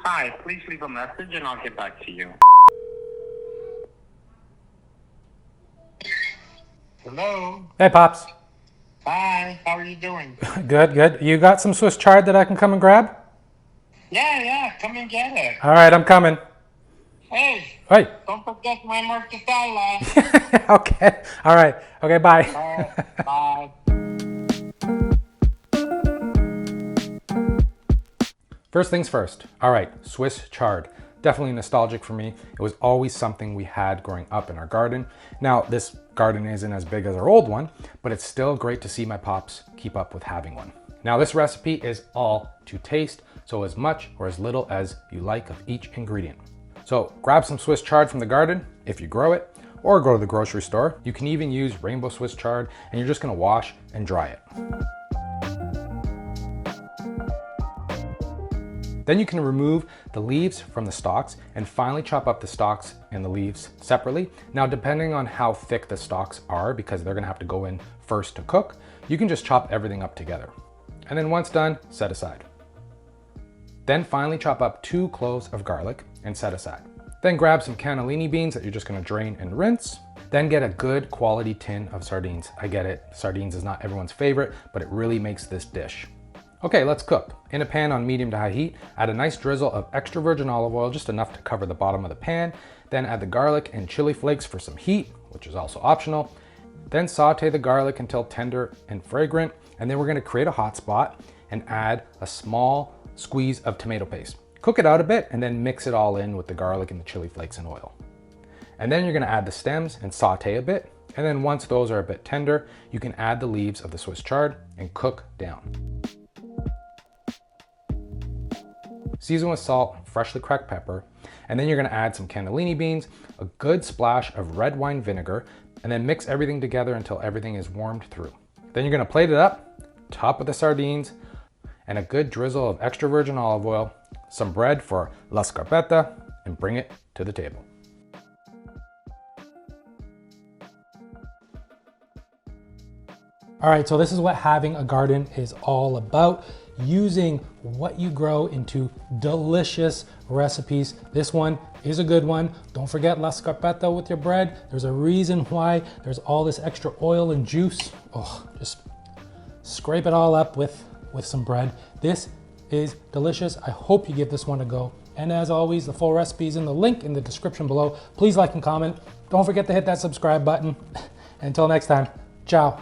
Hi, please leave a message and I'll get back to you. Hello. Hey, Pops. Hi, how are you doing? Good, good. You got some Swiss chard that I can come and grab? Yeah, come and get it. All right, I'm coming. Hey, Hey. don't forget my mortadella. Okay. All right. Okay, bye. Bye. First things first. All right, Swiss chard. Definitely nostalgic for me. It was always something we had growing up in our garden. Now, this garden isn't as big as our old one, but it's still great to see my pops keep up with having one. Now, this recipe is all to taste, so as much or as little as you like of each ingredient. So grab some Swiss chard from the garden, if you grow it, or go to the grocery store. You can even use rainbow Swiss chard, and you're just gonna wash and dry it. Then you can remove the leaves from the stalks and finally chop up the stalks and the leaves separately. Now, depending on how thick the stalks are, because they're gonna have to go in first to cook, you can just chop everything up together. And then once done, set aside. Then finally chop up 2 cloves of garlic and set aside. Then grab some cannellini beans that you're just gonna drain and rinse. Then get a good quality tin of sardines. I get it, sardines is not everyone's favorite, but it really makes this dish. Okay, let's cook. In a pan on medium to high heat, add a nice drizzle of extra virgin olive oil, just enough to cover the bottom of the pan. Then add the garlic and chili flakes for some heat, which is also optional. Then saute the garlic until tender and fragrant. And then we're gonna create a hot spot and add a small squeeze of tomato paste. Cook it out a bit and then mix it all in with the garlic and the chili flakes and oil. And then you're gonna add the stems and saute a bit. And then once those are a bit tender, you can add the leaves of the Swiss chard and cook down. Season with salt, freshly cracked pepper, and then you're gonna add some cannellini beans, a good splash of red wine vinegar, and then mix everything together until everything is warmed through. Then you're gonna plate it up, top with the sardines, and a good drizzle of extra virgin olive oil, some bread for la scarpetta, and bring it to the table. All right, so this is what having a garden is all about. Using what you grow into delicious recipes. This one is a good one. Don't forget la scarpetta with your bread. There's a reason why there's all this extra oil and juice. Oh, just scrape it all up with some bread. This is delicious. I hope you give this one a go. And as always, the full recipe is in the link in the description below. Please like and comment. Don't forget to hit that subscribe button. Until next time, ciao.